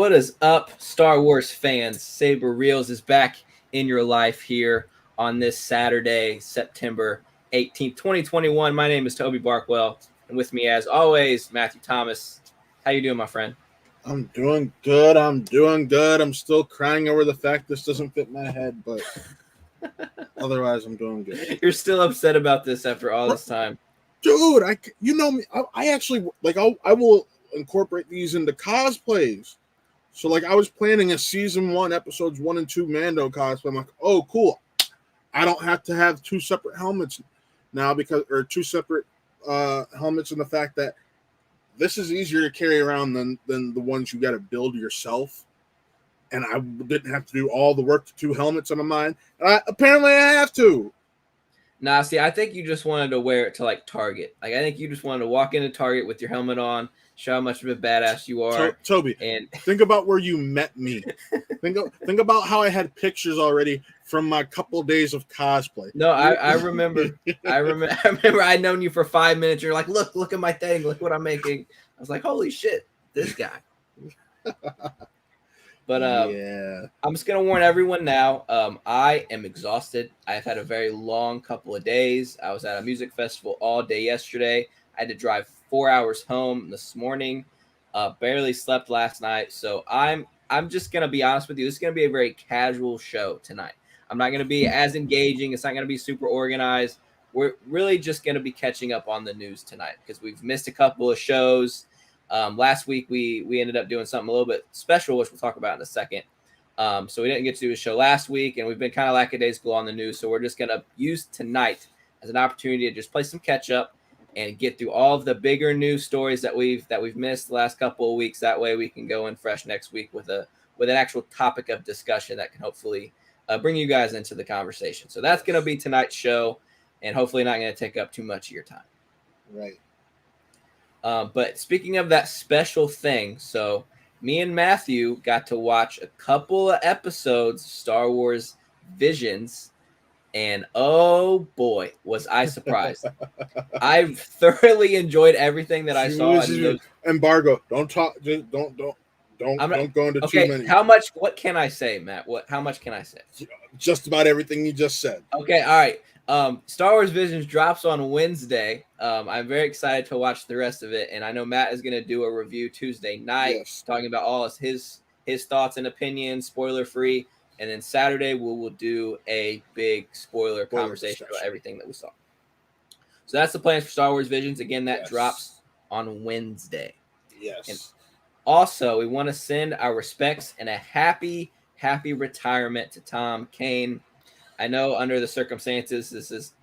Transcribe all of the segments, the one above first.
What is up, Star Wars fans? Saber Reels is back in your life here on this Saturday, September 18th, 2021. My name is Toby Barkwell, and with me, as always, Matthew Thomas. How you doing, my friend? I'm doing good. I'm still crying over the fact this doesn't fit my head, but otherwise, I'm doing good. You're still upset about this after all this time. Dude, you know me. I actually I will incorporate these into cosplays. So I was planning a season 1, episodes 1 and 2 Mando cosplay. I'm like, oh, cool. I don't have to have two separate helmets now or two separate helmets, in the fact that this is easier to carry around than the ones you got to build yourself. And I didn't have to do all the work to 2 helmets on mine. Apparently I have to. Nah, see, I think you just wanted to wear it to Target. I think you just wanted to walk into Target with your helmet on, show how much of a badass you are. Toby, and think about where you met me. think about how I had pictures already from my couple days of cosplay. No, I remember. I remember I'd known you for 5 minutes. You're like, look at my thing. Look what I'm making. I was like, holy shit, this guy. But yeah, I'm just gonna warn everyone now. I am exhausted. I've had a very long couple of days. I was at a music festival all day yesterday. I had to drive 4 hours home this morning. Barely slept last night. So I'm just gonna be honest with you. This is gonna be a very casual show tonight. I'm not gonna be as engaging. It's not gonna be super organized. We're really just gonna be catching up on the news tonight because we've missed a couple of shows. Last week we ended up doing something a little bit special, which we'll talk about in a second. So we didn't get to do a show last week, and we've been kind of lackadaisical on the news. So we're just gonna use tonight as an opportunity to just play some catch up and get through all of the bigger news stories that we've missed the last couple of weeks. That way we can go in fresh next week with an actual topic of discussion that can hopefully bring you guys into the conversation. So that's gonna be tonight's show, and hopefully not gonna take up too much of your time. Right. But speaking of that special thing, so me and Matthew got to watch a couple of episodes of Star Wars Visions, and oh boy, was I surprised. I thoroughly enjoyed everything that I saw. Embargo. Don't talk. Just don't go into too many. What can I say, Matt? How much can I say? Just about everything you just said. Okay, all right. Star Wars Visions drops on Wednesday. I'm very excited to watch the rest of it, and I know Matt is going to do a review Tuesday night, talking about all of his thoughts and opinions, spoiler free, and then Saturday we will do a big spoiler conversation about everything that we saw. So that's the plans for Star Wars Visions. Again, that drops on Wednesday. Yes. And also, we want to send our respects and a happy retirement to Tom Kane. I know under the circumstances, this is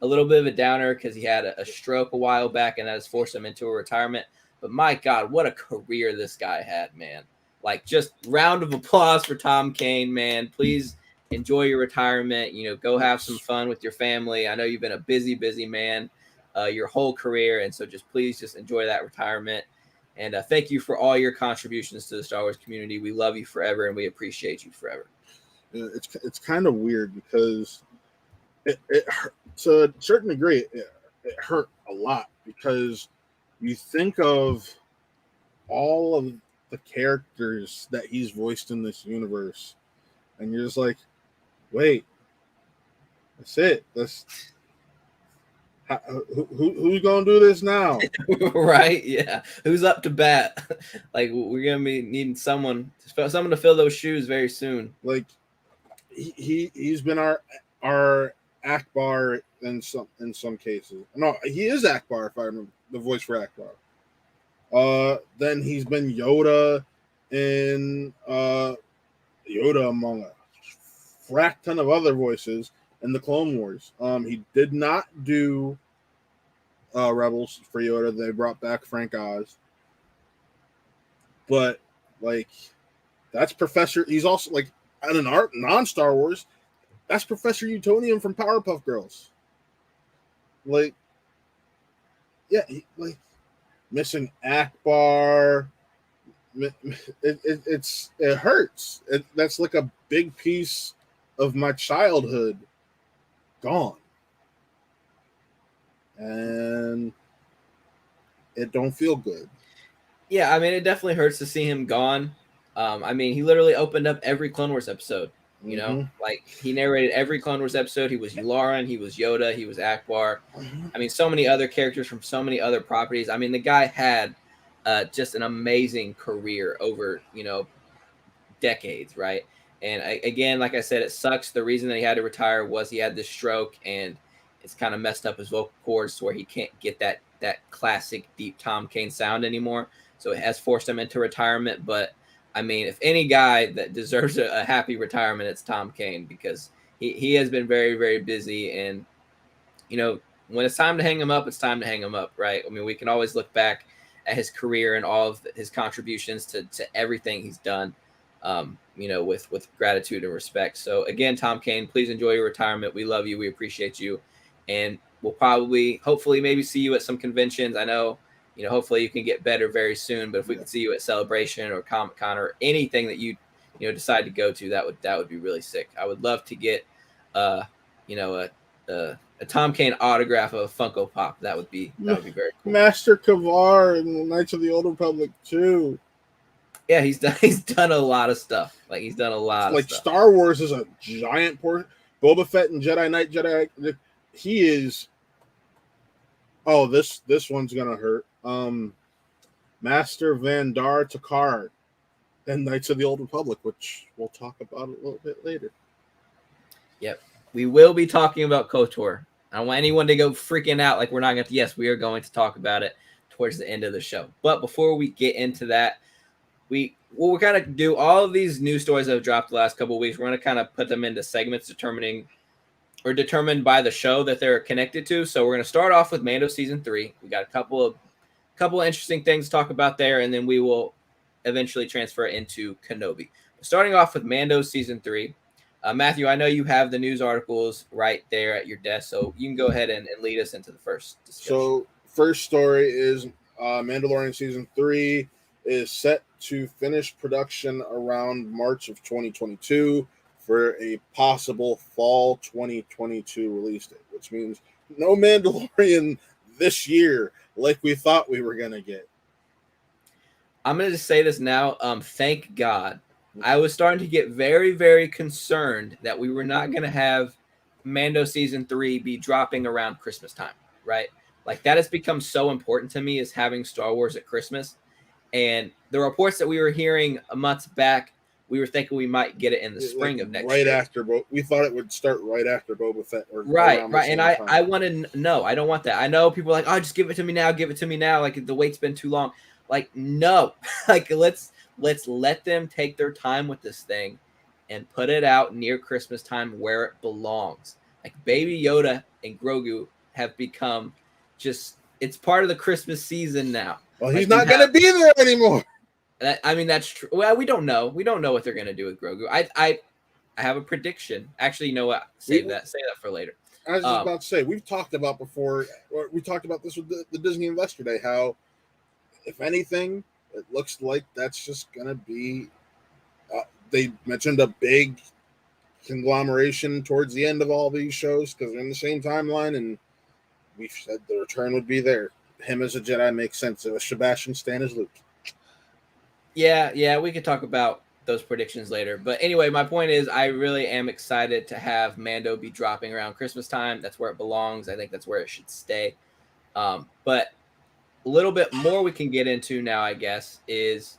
a little bit of a downer because he had a stroke a while back, and that has forced him into a retirement. But my God, what a career this guy had, man. Just round of applause for Tom Kane, man. Please enjoy your retirement. Go have some fun with your family. I know you've been a busy man your whole career, and so please enjoy that retirement. And thank you for all your contributions to the Star Wars community. We love you forever, and we appreciate you forever. It's kind of weird because it to a certain degree it hurt a lot, because you think of all of the characters that he's voiced in this universe, and you're just like, wait, that's it. Who's gonna do this now? Right? Yeah. Who's up to bat? We're gonna be needing someone to fill those shoes very soon. He's been our Akbar in some cases. No, he is Akbar, if I remember the voice for Akbar. Then he's been Yoda in Yoda among a frack ton of other voices in the Clone Wars. He did not do Rebels for Yoda. They brought back Frank Oz. But that's Professor. He's also in an art non-Star Wars, that's Professor Utonium from Powerpuff Girls. Missing Akbar. It hurts. That's a big piece of my childhood gone, and it don't feel good. Yeah, I mean, it definitely hurts to see him gone. I mean, he literally opened up every Clone Wars episode. You know, Mm-hmm. like he narrated every Clone Wars episode. He was Yularen, he was Yoda, he was Akbar. Mm-hmm. I mean, so many other characters from so many other properties. I mean, the guy had just an amazing career over, decades, right? And again, like I said, it sucks. The reason that he had to retire was he had this stroke, and it's kind of messed up his vocal cords to where he can't get that classic deep Tom Kane sound anymore. So it has forced him into retirement. But I mean, if any guy that deserves a happy retirement, it's Tom Kane, because he has been very, very busy. And when it's time to hang him up, it's time to hang him up, right? I mean, we can always look back at his career and all of his contributions to everything he's done, with gratitude and respect. So again, Tom Kane, please enjoy your retirement. We love you. We appreciate you. And we'll probably, hopefully, maybe see you at some conventions. I know, hopefully you can get better very soon, but if we could see you at Celebration or Comic-Con or anything that decide to go to, that would be really sick. I would love to get, you know, a Tom Kane autograph of a Funko Pop. That would be very cool. Master Kavar and Knights of the Old Republic too. Yeah, he's done a lot of stuff. Like he's done a lot of stuff. Star Wars is a giant portion. Boba Fett and Jedi. He is. Oh, this one's gonna hurt. Master Vandar Takar and Knights of the Old Republic, which we'll talk about a little bit later. Yep. We will be talking about KOTOR. I don't want anyone to go freaking out like we're not going to. Yes, we are going to talk about it towards the end of the show. But before we get into that, we're going to do all of these news stories that have dropped the last couple of weeks. We're going to kind of put them into segments determined by the show that they're connected to. So we're going to start off with Mando Season 3. We got a couple of interesting things to talk about there, and then we will eventually transfer into Kenobi. Starting off with Mando Season 3. Matthew, I know you have the news articles right there at your desk, so you can go ahead and lead us into the first discussion. So, first story is Mandalorian Season 3 is set to finish production around March of 2022 for a possible fall 2022 release date, which means no Mandalorian this year like we thought we were going to get. I'm going to just say this now. Thank God. I was starting to get very, very concerned that we were not going to have Mando Season 3 be dropping around Christmas time, right? Like that has become so important to me, is having Star Wars at Christmas. And the reports that we were hearing a month back, we were thinking we might get it in the spring of next year. Right after, we thought it would start right after Boba Fett. Right. And I want to know. I don't want that. I know people are like, oh, just give it to me now. Like the wait's been too long. Like, no. Like, let's let them take their time with this thing and put it out near Christmas time where it belongs. Like Baby Yoda and Grogu have become it's part of the Christmas season now. Well, he's not going to be there anymore. I mean, that's true. Well, we don't know. We don't know what they're going to do with Grogu. I have a prediction. Actually, you know what? Save that for later. I was just about to say, we've talked about before, we talked about this with the Disney Investor Day, how, if anything, it looks like that's just going to be, they mentioned a big conglomeration towards the end of all these shows because they're in the same timeline, and we said the return would be there. Him as a Jedi makes sense. Sebastian Stan as Luke. Yeah, we could talk about those predictions later. But anyway, my point is I really am excited to have Mando be dropping around Christmas time. That's where it belongs. I think that's where it should stay. But a little bit more we can get into now, I guess, is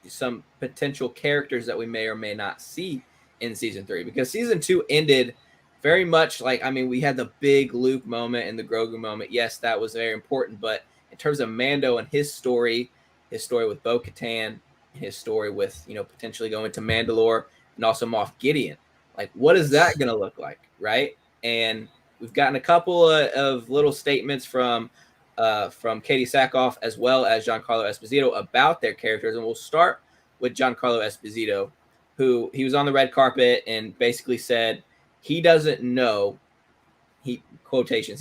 some potential characters that we may or may not see in Season 3. Because Season 2 ended very much like, I mean, we had the big Luke moment and the Grogu moment. Yes, that was very important. But in terms of Mando and his story with Bo-Katan, his story with, potentially going to Mandalore and also Moff Gideon. Like, what is that going to look like, right? And we've gotten a couple of little statements from Katie Sackhoff as well as Giancarlo Esposito about their characters. And we'll start with Giancarlo Esposito, who he was on the red carpet and basically said he doesn't know, he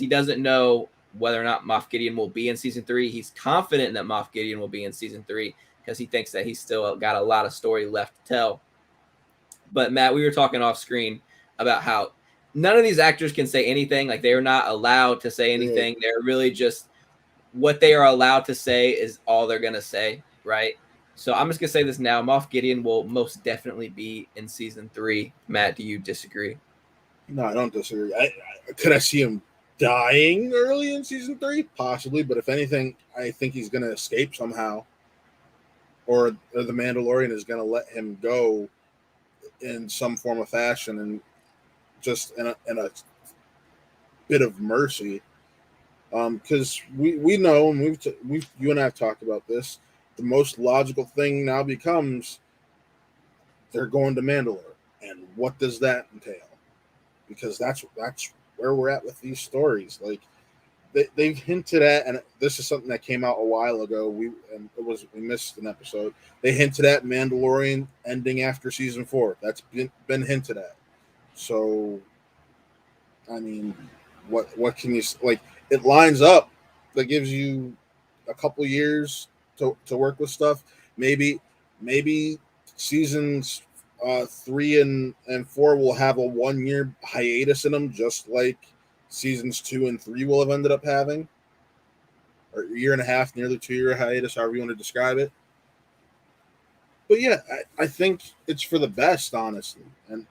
doesn't know whether or not Moff Gideon will be in Season 3. He's confident that Moff Gideon will be in Season 3 because he thinks that he's still got a lot of story left to tell. But Matt, we were talking off screen about how none of these actors can say anything. Like, they are not allowed to say anything. They're really just, what they are allowed to say is all they're going to say, right? So I'm just gonna say this now: Moff Gideon will most definitely be in season 3. Matt, do you disagree? No, I don't disagree. Could I see him dying early in season 3? Possibly, but if anything, I think he's going to escape somehow, or the Mandalorian is going to let him go in some form of fashion, and just in a bit of mercy. Because we know, and you and I have talked about this. The most logical thing now becomes they're going to Mandalore, and what does that entail? Because that's where we're at with these stories. Like they've hinted at, and this is something that came out a while ago. We missed an episode. They hinted at Mandalorian ending after season 4. That's been hinted at. So, I mean, what can you like? It lines up. That gives you a couple years to work with stuff. Maybe seasons 3 and 4 will have a 1 year hiatus in them, just like seasons 2 and 3 will have ended up having, or a year and a half, nearly 2 year hiatus, however you want to describe it. But yeah, I think it's for the best, honestly. And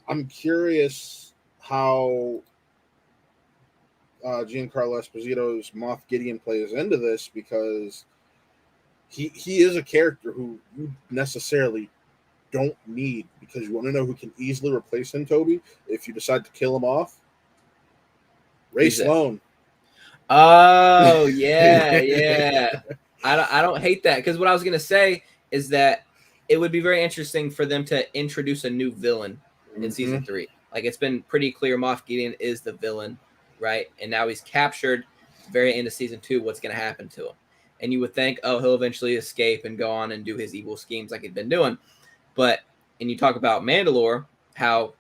I'm curious how Giancarlo Esposito's Moff Gideon plays into this, because he is a character who you necessarily don't need, because you want to know who can easily replace him, Toby, if you decide to kill him off? Ray Sloan. Oh yeah. I don't hate that, because what I was gonna say is that it would be very interesting for them to introduce a new villain in season 3. Like, it's been pretty clear Moff Gideon is the villain, right? And now he's captured. Very end of season 2, what's gonna happen to him? And you would think, oh, he'll eventually escape and go on and do his evil schemes like he'd been doing. But and you talk about Mandalore, how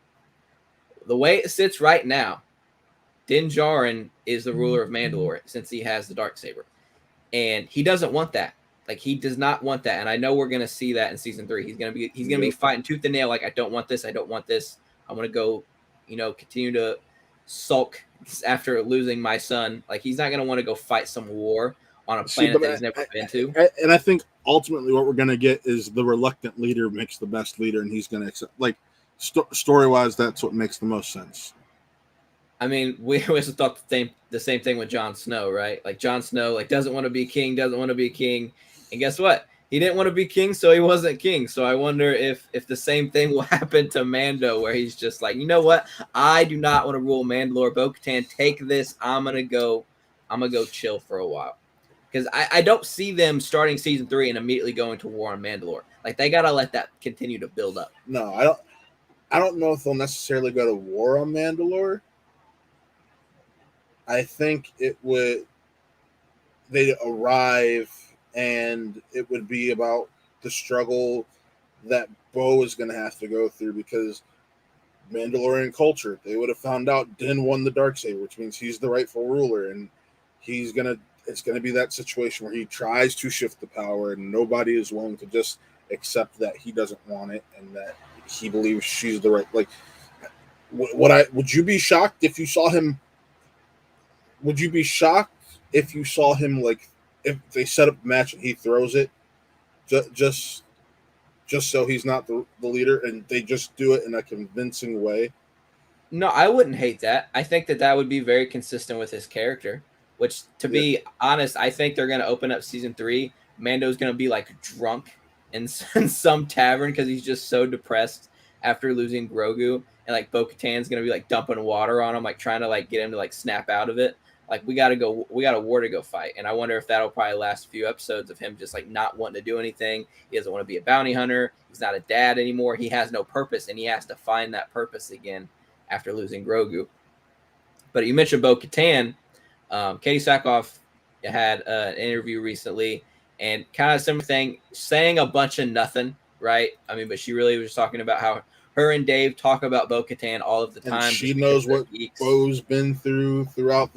the way it sits right now, Din Djarin is the ruler of Mandalore since he has the Darksaber. And he doesn't want that. Like, he does not want that. And I know we're gonna see that in season 3. He's gonna be fighting tooth and nail, like, I don't want this, I don't want this. I want to go, continue to sulk after losing my son. Like, he's not gonna want to go fight some war on a planet that he's never been to. And I think ultimately what we're gonna get is the reluctant leader makes the best leader, and he's gonna accept. Like, story wise, that's what makes the most sense. I mean, we always thought the same thing with Jon Snow, right? Like, Jon Snow, like, doesn't want to be king, and guess what? He didn't want to be king, so he wasn't king. So I wonder if the same thing will happen to Mando, where he's just like, you know what? I do not want to rule Mandalore. Bo-Katan, take this. I'm gonna go chill for a while, because I don't see them starting season 3 and immediately going to war on Mandalore. Like, they gotta let that continue to build up. No, I don't know if they'll necessarily go to war on Mandalore. I think they'd arrive, and it would be about the struggle that Bo is going to have to go through, because Mandalorian culture, they would have found out Din won the Darksaber, which means he's the rightful ruler, and it's going to be that situation where he tries to shift the power, and nobody is willing to just accept that he doesn't want it, and that he believes she's the right. Like, would you be shocked if you saw him? Would you be shocked if you saw him, like, if they set up a match and he throws it, just so he's not the leader, and they just do it in a convincing way? No, I wouldn't hate that. I think that would be very consistent with his character, which, to be honest, I think they're going to open up season 3. Mando's going to be, like, drunk in some tavern because he's just so depressed after losing Grogu, and, like, Bo-Katan's going to be, like, dumping water on him, like, trying to, like, get him to, like, snap out of it. Like, we got a war to go fight. And I wonder if that'll probably last a few episodes of him just, like, not wanting to do anything. He doesn't want to be a bounty hunter. He's not a dad anymore. He has no purpose, and he has to find that purpose again after losing Grogu. But you mentioned Bo-Katan. Katie Sackhoff had an interview recently, and kind of similar thing, saying a bunch of nothing, right? I mean, but she really was just talking about how her and Dave talk about Bo-Katan all of the time. And she knows what Bo's been throughout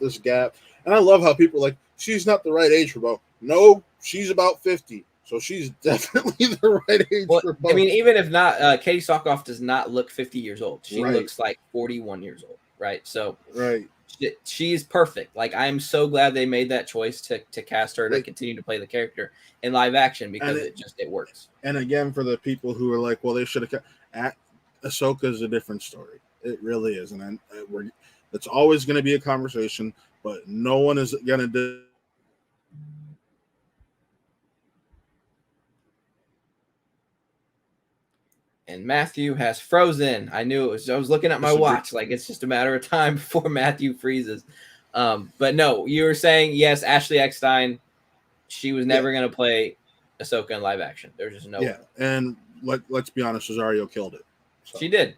this gap. And I love how people are like, she's not the right age for Bo. No, she's about 50. So she's definitely the right age for Bo. I mean, even if not, Katie Sackhoff does not look 50 years old. She looks like 41 years old, right? So She's perfect. Like, I'm so glad they made that choice to cast her to continue to play the character in live action, because it works. And again, for the people who are like, well, they should have kept Ahsoka is a different story. It really is, and it's always going to be a conversation, but no one is going to do. And Matthew has frozen. I knew it was. I was looking at my watch. Like, it's just a matter of time before Matthew freezes. But no, you were saying, yes, Ashley Eckstein. She was never going to play Ahsoka in live action. There's just no way. And let's be honest, Rosario killed it. So. She did.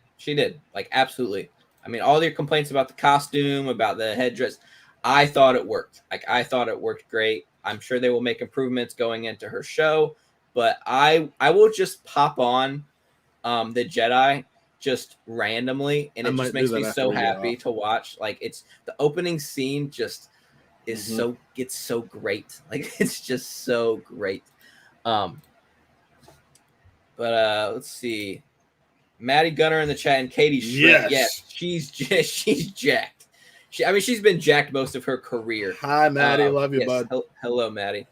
Like, absolutely. I mean, all your complaints about the costume, about the headdress, I thought it worked. Like, I thought it worked great. I'm sure they will make improvements going into her show, but I will just pop on the Jedi just randomly, and it just makes me so happy to watch. Like, it's the opening scene just is it's so great. Like, it's just so great. But let's see. Maddie Gunner in the chat and Katie Schmidt. Yes, she's jacked. She's been jacked most of her career. Hi, Maddie. Love you, bud. Hello, Maddie.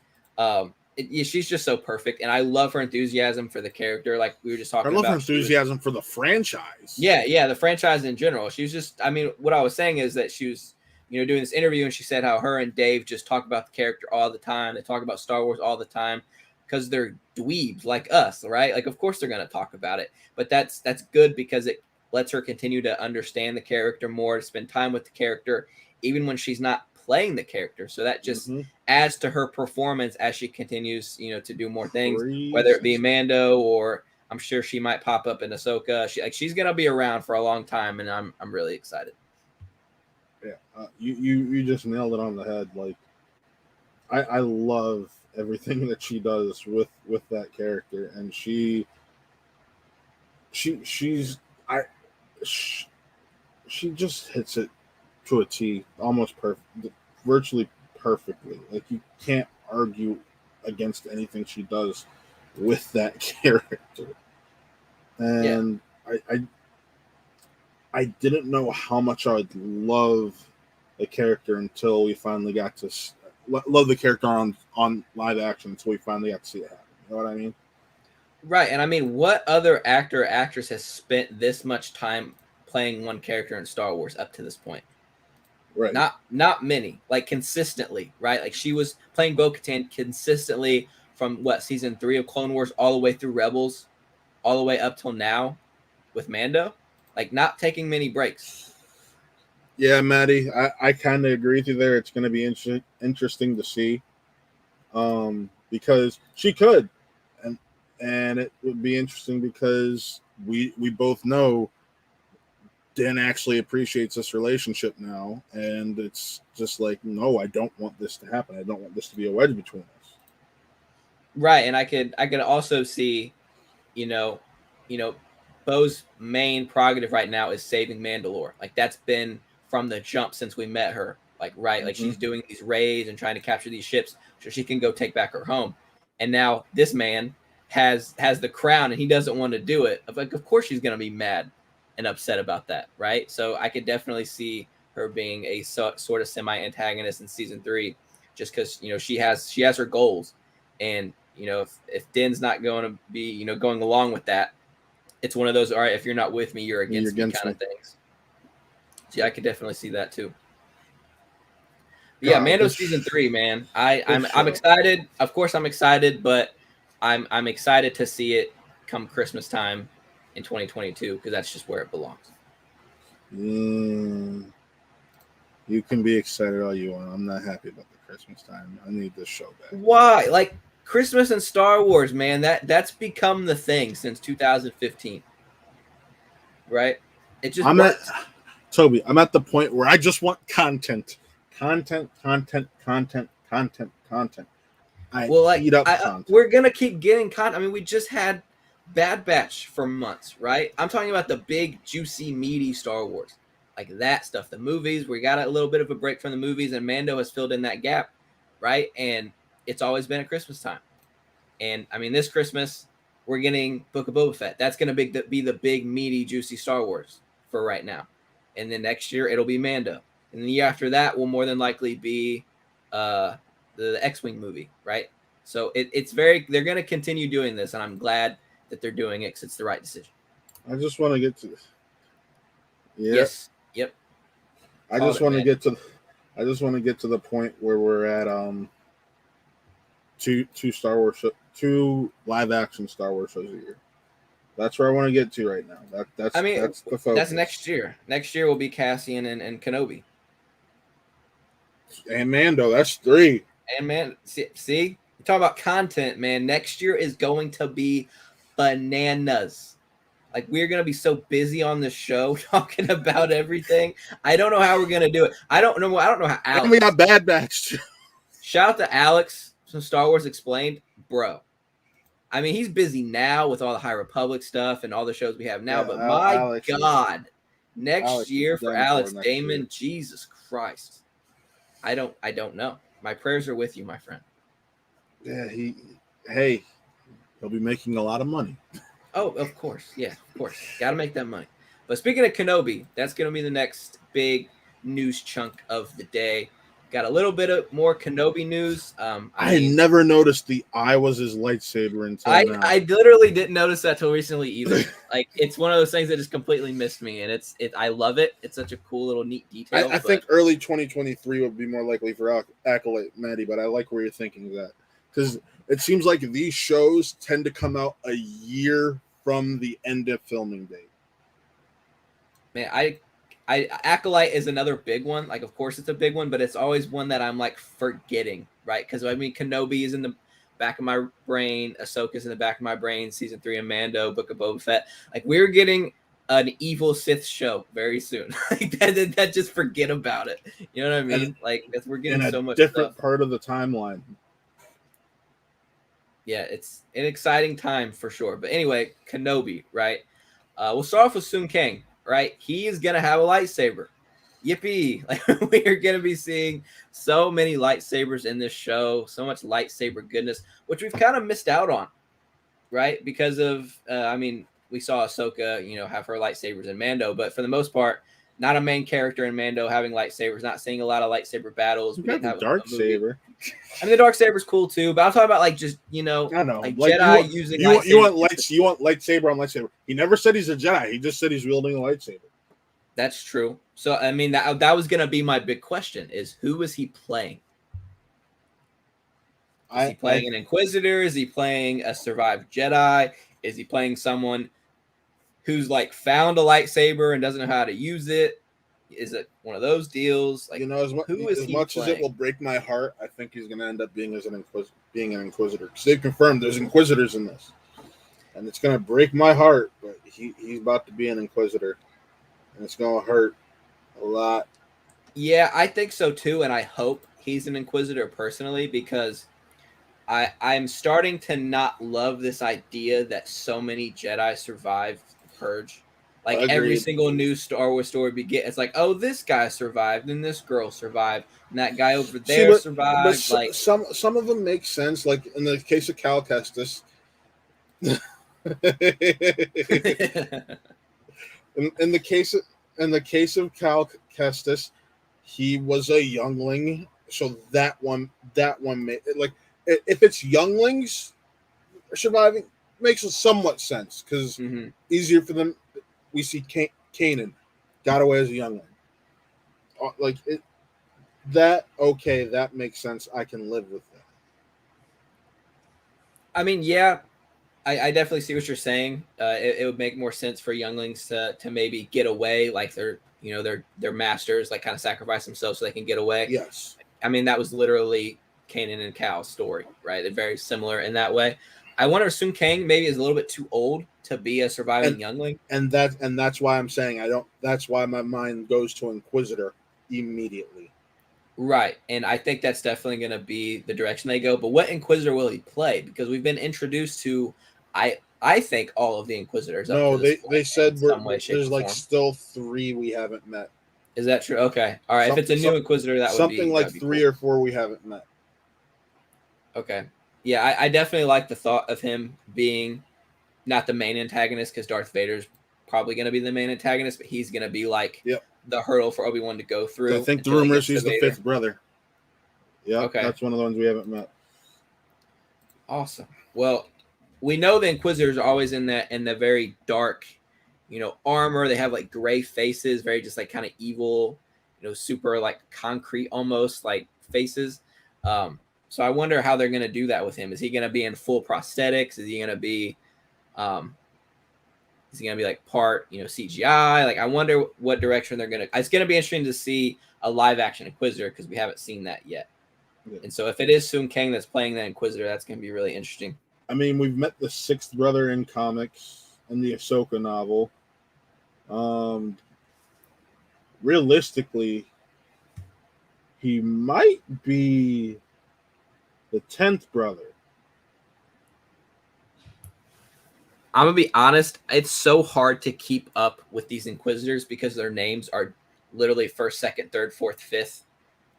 She's just so perfect, and I love her enthusiasm for the character. Like we were just talking about. I love her enthusiasm for the franchise. Yeah, the franchise in general. She was just. I mean, what I was saying is that she was, doing this interview, and she said how her and Dave just talk about the character all the time. They talk about Star Wars all the time because they're dweebs like us, right? Like, of course they're going to talk about it, but that's good because it lets her continue to understand the character more, to spend time with the character, even when she's not playing the character. So that just adds to her performance as she continues, to do more things, whether it be Mando, or I'm sure she might pop up in Ahsoka. She's going to be around for a long time, and I'm really excited. Yeah. You just nailed it on the head. Like, I love everything that she does with that character, and she just hits it to a T, almost perfect, virtually perfectly. Like, you can't argue against anything she does with that character. And I didn't know how much I would love the character until we finally got to love the character on live action until we finally got to see it happen. You know what I mean? Right. And I mean, what other actor or actress has spent this much time playing one character in Star Wars up to this point? Right. Not many, like consistently, right? Like, she was playing Bo-Katan consistently from season 3 of Clone Wars all the way through Rebels, all the way up till now with Mando, like, not taking many breaks. Yeah, Maddie, I kind of agree with you there. It's going to be interesting to see, because she could, and it would be interesting because we both know Dan actually appreciates this relationship now, and it's just like, no, I don't want this to happen. I don't want this to be a wedge between us. Right, and I could also see, Bo's main prerogative right now is saving Mandalore. Like, that's been from the jump since we met her. Like, right, like she's doing these raids and trying to capture these ships so she can go take back her home. And now this man has the crown, and he doesn't want to do it. Like, of course she's gonna be mad and upset about that, right? So I could definitely see her being a sort of semi-antagonist in season 3, just because she has her goals, and if Din's not going to be going along with that, it's one of those, all right, if you're not with me, you're against me kind of things. So yeah, I could definitely see that too. Yeah, Mando season 3, man. I'm excited. Of course, I'm excited, but I'm excited to see it come Christmas time in 2022, because that's just where it belongs. You can be excited all you want. I'm not happy about the Christmas time. I need this show back. Why? Like, Christmas and Star Wars, man, that's become the thing since 2015. Right? It just Toby, I'm at the point where I just want content. Content. We're gonna keep getting content. I mean, we just had Bad Batch for months, right? I'm talking about the big, juicy, meaty Star Wars, like that stuff. The movies, we got a little bit of a break from the movies, and Mando has filled in that gap, right? And it's always been at Christmas time. And I mean, this Christmas we're getting Book of Boba Fett. That's gonna be the big, meaty, juicy Star Wars for right now. And then next year it'll be Mando. and the year after that will more than likely be the X-Wing movie, right? So it's very, they're going to continue doing this, and I'm glad that they're doing it because it's the right decision. I just want to get to this. Yeah. Yes. Yep. I Called just it, want to man. get to. I just want to get to the point where we're at two Star Wars two live action Star Wars shows a year. That's where I want to get to right now. I mean, That's the focus. that's next year. Next year will be Cassian and Kenobi. And Mando, that's 3. And man, see, you talk about content, man. Next year is going to be bananas. Like, we're gonna be so busy on the show talking about everything. I don't know how we're gonna do it. I don't know how Alex. And we got Bad Batch. Shout out to Alex from Star Wars Explained, bro. I mean, he's busy now with all the High Republic stuff and all the shows we have now. Yeah, but my Alex God, next Alex year is for done Alex for next Damon, year. Jesus Christ, I don't know. My prayers are with you, my friend. Yeah, he'll be making a lot of money. Oh, of course. Yeah, of course. Got to make that money. But speaking of Kenobi, that's going to be the next big news chunk of the day. Got a little bit of more Kenobi news. I never noticed the eye was his lightsaber until now. I literally didn't notice that till recently either. Like, it's one of those things that just completely missed me, and I love it. It's such a cool little neat detail. I think early 2023 would be more likely for Acolyte Maddie, but I like where you're thinking of that because it seems like these shows tend to come out a year from the end of filming date. Man, Acolyte is another big one. Like, of course, it's a big one, but it's always one that I'm like forgetting, right? Because I mean, Kenobi is in the back of my brain, Ahsoka's in the back of my brain, season 3 of Mando, Book of Boba Fett. Like, we're getting an evil Sith show very soon. Like, that just forget about it. You know what I mean? Like, we're getting so much different stuff. part of the timeline. Yeah, it's an exciting time for sure. But anyway, Kenobi, right? We'll start off with Sun Kang, right? He is gonna have a lightsaber. Yippee! Like, we're gonna be seeing so many lightsabers in this show, so much lightsaber goodness, which we've kind of missed out on, right? Because of, I mean, we saw Ahsoka, have her lightsabers in Mando, but for the most part, not a main character in Mando having lightsabers. Not seeing a lot of lightsaber battles. You got the dark saber. I mean, the dark saber's cool too, but I'm talking about like just I know, like Jedi using lightsabers. You want lightsaber on lightsaber. He never said he's a Jedi. He just said he's wielding a lightsaber. That's true. So I mean, that was gonna be my big question: is who is he playing? Is he playing an Inquisitor? Is he playing a survived Jedi? Is he playing someone who's like found a lightsaber and doesn't know how to use it? Is it one of those deals? Like, as much as it will break my heart, I think he's going to end up being an Inquisitor. Because they've confirmed there's Inquisitors in this, and it's going to break my heart. But he's about to be an Inquisitor, and it's going to hurt a lot. Yeah, I think so too, and I hope he's an Inquisitor personally, because I'm starting to not love this idea that so many Jedi survived the Purge. Like, every single new Star Wars story it's like, oh, this guy survived, and this girl survived, and that guy over there survived. But like, some of them make sense. Like in the case of Cal Kestis. in the case of Cal Kestis, he was a youngling, so that one made like, if it's younglings surviving, makes somewhat sense because easier for them. We see Kanan got away as a youngling. Like it, that makes sense. I can live with that. I mean, yeah, I definitely see what you're saying. It would make more sense for younglings to maybe get away, like their masters, like kind of sacrifice themselves so they can get away. Yes. I mean, that was literally Kanan and Cal's story, right? They're very similar in that way. I wonder if Sun Kang maybe is a little bit too old to be a surviving youngling. And that's why I'm saying that's why my mind goes to Inquisitor immediately. Right. And I think that's definitely going to be the direction they go. But what Inquisitor will he play? Because we've been introduced to, I think, all of the Inquisitors. No, they said there's like still 3 we haven't met. Is that true? Okay. All right. If it's a new Inquisitor, that would be something like 3 or 4 we haven't met. Okay. Yeah, I definitely like the thought of him being not the main antagonist, because Darth Vader's probably going to be the main antagonist, but he's going to be like the hurdle for Obi-Wan to go through. I think the until he rumor gets is he's to the Vader. fifth brother. Yep, Okay. that's one of the ones we haven't met. Awesome. Well, we know the Inquisitors are always in the very dark, armor. They have like gray faces, very just like kind of evil, super like concrete almost like faces. So I wonder how they're gonna do that with him. Is he gonna be in full prosthetics? Is he gonna be like part, CGI? Like I wonder what direction they're gonna. It's gonna be interesting to see a live action Inquisitor because we haven't seen that yet. Yeah. And so if it is Sun Kang that's playing that Inquisitor, that's gonna be really interesting. I mean, we've met the sixth brother in comics in the Ahsoka novel. Realistically, he might be the 10th brother. I'm gonna be honest, it's so hard to keep up with these Inquisitors because their names are literally first, second, third, fourth, fifth.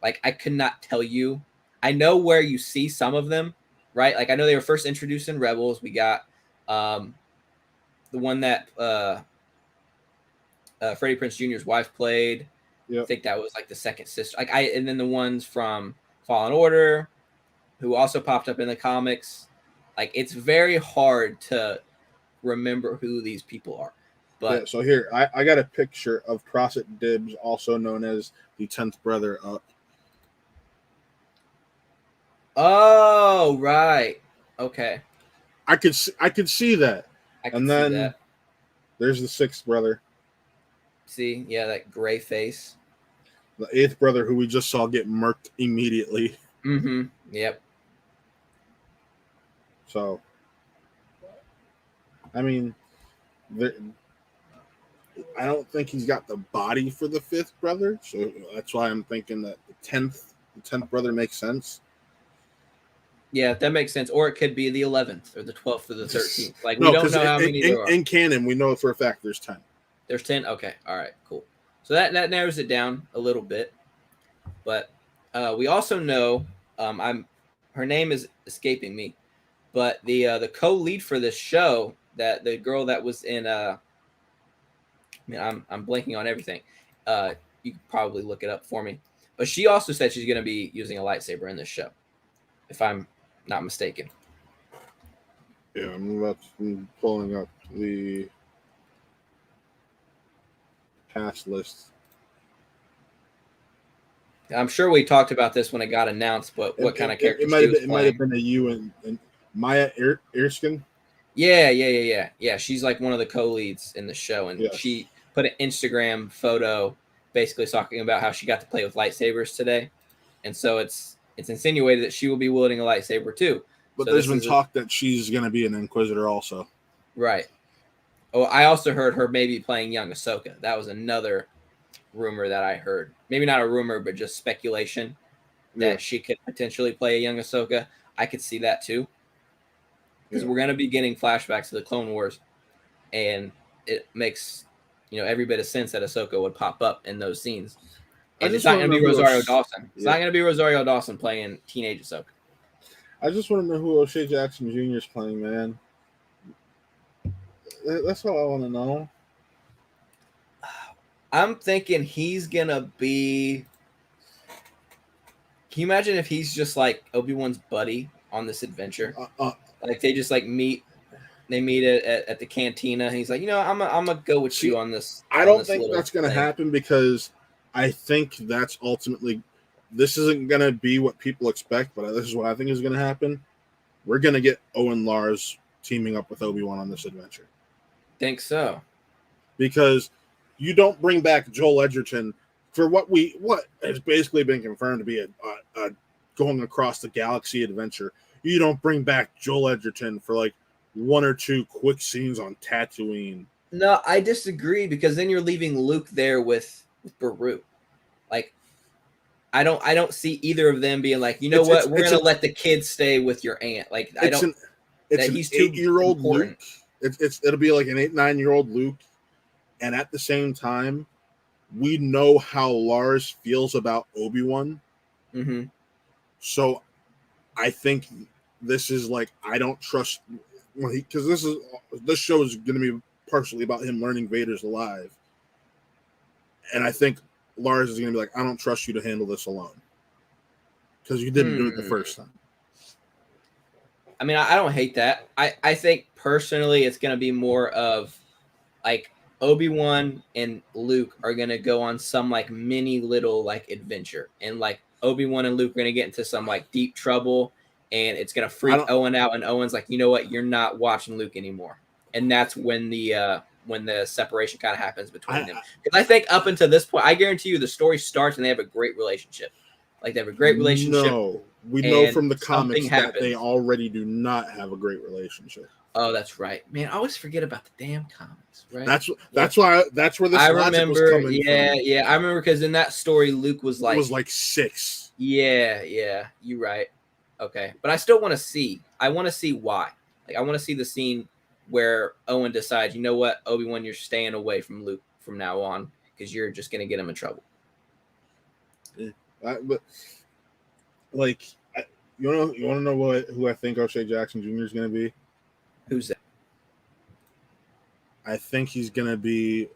Like I could not tell you. I know where you see some of them, right? Like I know they were first introduced in Rebels. We got the one that Freddie Prinze Jr.'s wife played. Yep. I think that was like the second sister. And then the ones from Fallen Order, who also popped up in the comics. Like it's very hard to remember who these people are. But yeah, so here I got a picture of Prosset Dibs, also known as the 10th brother, up. Oh, right. Okay. I could see that. And then there's the sixth brother. See, yeah, that gray face. The eighth brother, who we just saw get murked immediately. Mm-hmm. Yep. So, I mean, I don't think he's got the body for the fifth brother, so that's why I'm thinking that the 10th brother makes sense. Yeah, that makes sense. Or it could be the 11th or the 12th or the 13th. Like we don't know how many there are. In canon, we know for a fact there's 10. There's 10. Okay, all right, cool. So that narrows it down a little bit. But we also know her name is escaping me, but the co-lead for this show, that the girl that was in I'm blanking on everything. You can probably look it up for me. But she also said she's going to be using a lightsaber in this show, if I'm not mistaken. Yeah, I'm pulling up the cast list. I'm sure we talked about this when it got announced, but what kind of character it might have been a you and Maya Erskine. Yeah. She's like one of the co-leads in the show, and she put an Instagram photo basically talking about how she got to play with lightsabers today, and so it's insinuated that she will be wielding a lightsaber too. But so there's been talk that she's going to be an Inquisitor also. Right. Oh, I also heard her maybe playing young Ahsoka. That was another rumor that I heard. Maybe not a rumor, but just speculation that she could potentially play a young Ahsoka. I could see that too. Because we're going to be getting flashbacks to the Clone Wars, and it makes every bit of sense that Ahsoka would pop up in those scenes. And it's not going to be Rosario Dawson. It's not going to be Rosario Dawson playing teenage Ahsoka. I just want to know who O'Shea Jackson Jr. is playing, man. That's all I want to know. I'm thinking he's going to be... Can you imagine if he's just like Obi-Wan's buddy on this adventure? Like they just like meet... They meet at the cantina. And he's like, I'm gonna go with you on this. I don't think that's gonna happen, because I think that's ultimately, this isn't gonna be what people expect, but this is what I think is gonna happen. We're gonna get Owen Lars teaming up with Obi-Wan on this adventure. Think so? Because you don't bring back Joel Edgerton for what has basically been confirmed to be a going across the galaxy adventure. You don't bring back Joel Edgerton for like one or two quick scenes on Tatooine. No, I disagree, because then you're leaving Luke there with Beru. Like, I don't see either of them being like, we're gonna let the kids stay with your aunt. Like, he's an 8-year-old Luke. It'll be like an 8-9-year-old Luke, and at the same time, we know how Lars feels about Obi-Wan. Mm-hmm. So, I think this is like, I don't trust. Because this show is going to be partially about him learning Vader's alive, And I think Lars is going to be like, I don't trust you to handle this alone. Because you didn't do it the first time. I mean, I don't hate that. I think personally it's going to be more of like Obi-Wan and Luke are going to go on some like mini little like adventure. And like Obi-Wan and Luke are going to get into some like deep trouble and it's going to freak Owen out. And Owen's like, you know what? You're not watching Luke anymore. And that's when the separation kind of happens between them. Because I think up until this point, I guarantee you the story starts and they have a great relationship. Like they have a great relationship. No, we know from the comics that they already do not have a great relationship. Oh, that's right, man. I always forget about the damn comics. Right. That's why that's where this logic was coming from. Yeah. I remember because in that story, Luke was like 6. Yeah. You're right. Okay, but I still want to see. I want to see why. Like I want to see the scene where Owen decides, you know what, Obi-Wan, you're staying away from Luke from now on because you're just gonna get him in trouble. But like, you want to know who I think O'Shea Jackson Jr. is going to be? Who's that? I think he's going to be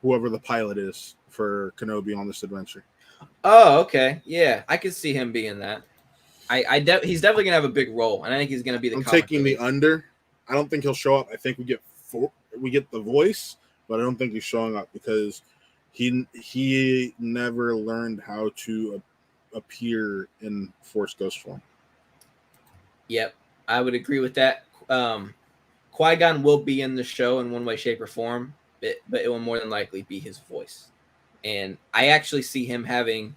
whoever the pilot is for Kenobi on this adventure. Oh, okay, yeah, I could see him being that. He's definitely going to have a big role, and I think he's going to be the. I'm taking the under. I don't think he'll show up. I think we get the voice, but I don't think he's showing up because he never learned how to appear in Force Ghost form. Yep, I would agree with that. Qui-Gon will be in the show in one way, shape, or form, but it will more than likely be his voice. And I actually see him having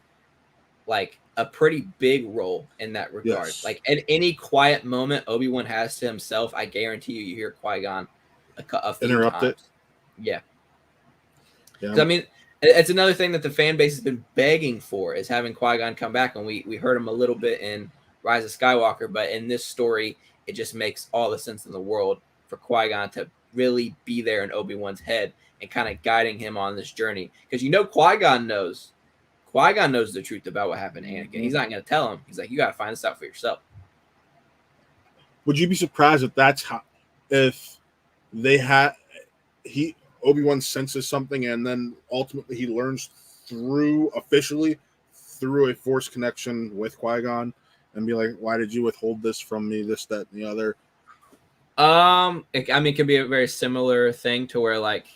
like a pretty big role in that regard. Yes. Like at any quiet moment Obi-Wan has to himself, I guarantee you hear Qui-Gon a few interrupt times. It. Yeah. I mean, it's another thing that the fan base has been begging for is having Qui-Gon come back, and we heard him a little bit in Rise of Skywalker, but in this story, it just makes all the sense in the world for Qui-Gon to really be there in Obi-Wan's head and kind of guiding him on this journey. Because Qui-Gon knows the truth about what happened to Anakin. He's not going to tell him. He's like, you got to find this out for yourself. Would you be surprised if they had Obi-Wan senses something and then ultimately he learns through a Force connection with Qui-Gon and be like, why did you withhold this from me, this, that, and the other? It could be a very similar thing to where like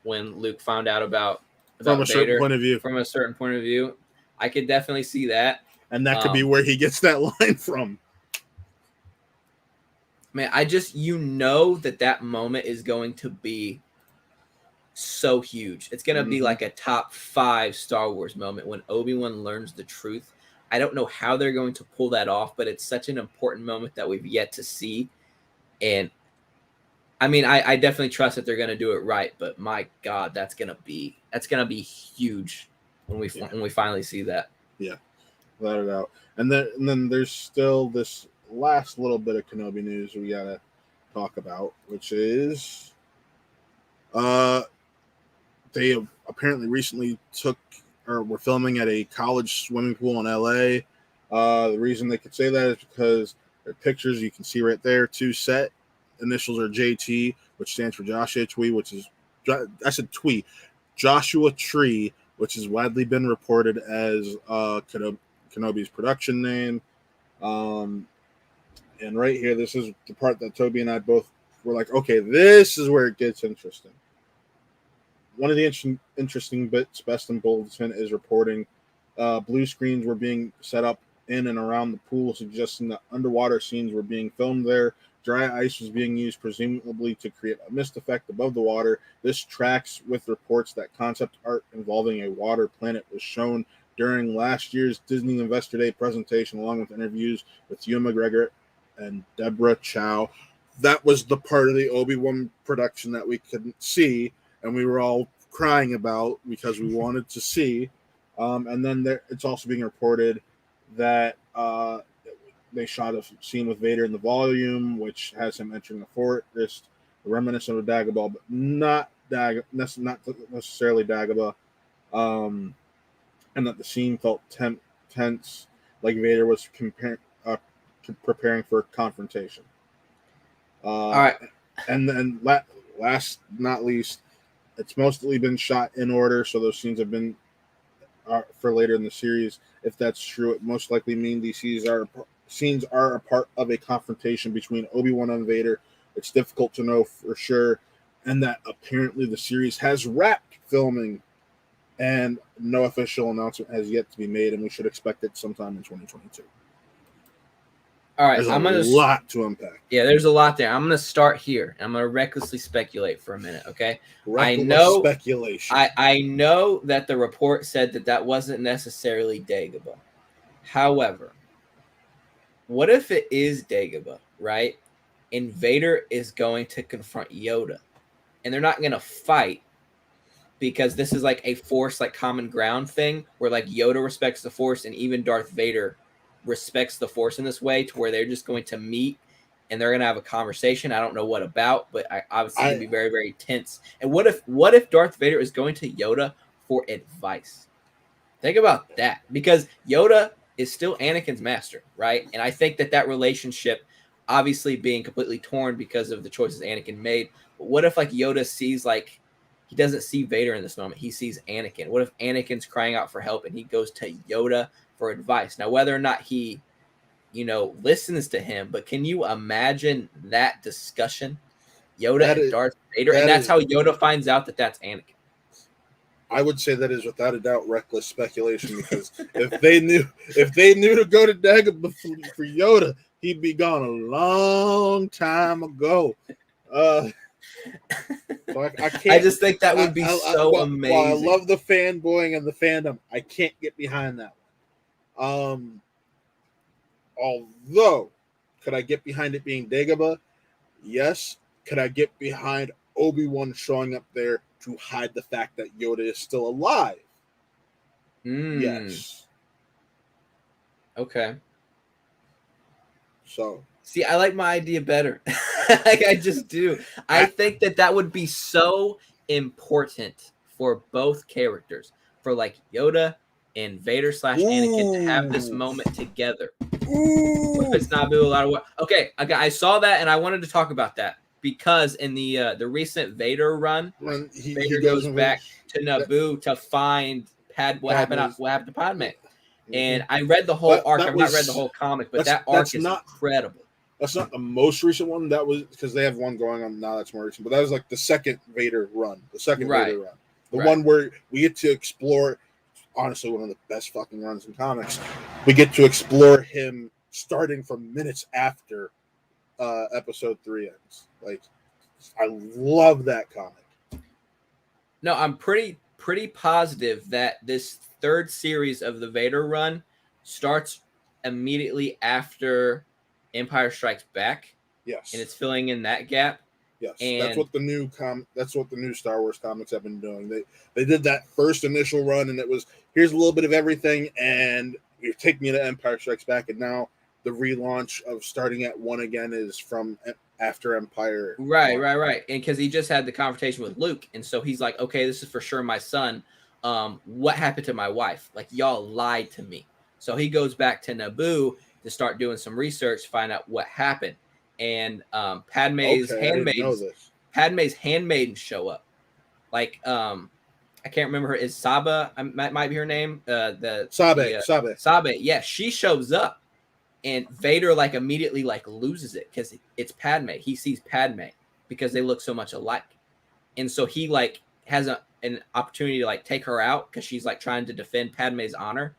when Luke found out about from a Vader, certain point of view. From a certain point of view, I could definitely see that. And that could be where he gets that line from. Man, that moment is going to be so huge. It's going to be like a top 5 Star Wars moment when Obi-Wan learns the truth. I don't know how they're going to pull that off, but it's such an important moment that we've yet to see. And I mean, I definitely trust that they're going to do it right, but my God, that's going to be huge when we finally see that. Yeah, without a doubt. And then there's still this last little bit of Kenobi news we got to talk about, which is they apparently recently were filming at a college swimming pool in LA. The reason they could say that is because their pictures you can see right there, 2 set initials are JT, which stands for Joshua Tree, Joshua Tree, which has widely been reported as Kenobi's production name. And right here, this is the part that Toby and I both were like, okay, this is where it gets interesting. One of the interesting bits, best and Bulletin is reporting blue screens were being set up in and around the pool, suggesting that underwater scenes were being filmed there. Dry ice was being used, presumably to create a mist effect above the water. This tracks with reports that concept art involving a water planet was shown during last year's Disney Investor Day presentation, along with interviews with Ewan McGregor and Deborah Chow. That was the part of the Obi-Wan production that we couldn't see, and we were all crying about because we wanted to see. And then it's also being reported that they shot a scene with Vader in the volume, which has him entering the forest, reminiscent of Dagobah, but not necessarily Dagobah. And that the scene felt tense, like Vader was preparing for a confrontation. All right. And then last not least, It's mostly been shot in order, so those scenes have been for later in the series. If that's true, it most likely means these scenes are a part of a confrontation between Obi-Wan and Vader. It's difficult to know for sure, and that apparently the series has wrapped filming, and no official announcement has yet to be made, and we should expect it sometime in 2022. All right, There's a lot to unpack. Yeah, there's a lot there. I'm going to start here. I'm going to recklessly speculate for a minute, okay? Speculation. I know that the report said that wasn't necessarily Dagobah. However, what if it is Dagobah, right? And Vader is going to confront Yoda, and they're not going to fight because this is like a Force, like common ground thing where like Yoda respects the Force, and even Darth Vader respects the Force in this way to where they're just going to meet and they're going to have a conversation. I don't know what about, but I obviously going to be very, very tense. And what if Darth Vader is going to Yoda for advice? Think about that, because Yoda is still Anakin's master, right? And I think that relationship, obviously being completely torn because of the choices Anakin made, but what if like Yoda sees like he doesn't see Vader in this moment, he sees Anakin? What if Anakin's crying out for help and he goes to Yoda for advice? Now, whether or not he, listens to him, but can you imagine that discussion? Yoda and Darth Vader, and that's how Yoda finds out that that's Anakin. I would say that is without a doubt reckless speculation, because if they knew to go to Dagobah for Yoda, he'd be gone a long time ago. So I can't. I just think that would be so amazing. While I love the fanboying and the fandom, I can't get behind that one. Although, could I get behind it being Dagobah? Yes. Could I get behind Obi-Wan showing up there to hide the fact that Yoda is still alive? Yes. Okay. So, see, I like my idea better. Like, I just do. I think that would be so important for both characters, for like Yoda and Vader / Anakin to have this moment together. What if it's Naboo? A lot of what? Okay, I saw that and I wanted to talk about that because in the recent Vader run, when Vader goes back to Naboo to find what happened to Padme. And I read the whole arc. I've not read the whole comic, but that arc is incredible. That's not the most recent one. That was because they have one going on now that's more recent. But that was like the second Vader run. Vader run. The one where we get to explore, honestly, one of the best fucking runs in comics. We get to explore him starting from minutes after episode 3 ends. Like, I love that comic. No, I'm pretty positive that this third series of the Vader run starts immediately after Empire Strikes Back. Yes. And it's filling in that gap. Yes. And that's what the new Star Wars comics have been doing. They did that first initial run and it was, here's a little bit of everything and you're taking me to Empire Strikes Back, and now the relaunch of starting at 1 again is from after Empire. Right. And because he just had the confrontation with Luke, and so he's like, okay, this is for sure my son. What happened to my wife? Like, y'all lied to me. So he goes back to Naboo to start doing some research, find out what happened. And Padme's handmaidens show up. Like, I can't remember her. Is Saba might be her name? Sabe. Yeah, she shows up, and Vader like immediately like loses it because it's Padme. He sees Padme because they look so much alike, and so he like has an opportunity to like take her out because she's like trying to defend Padme's honor,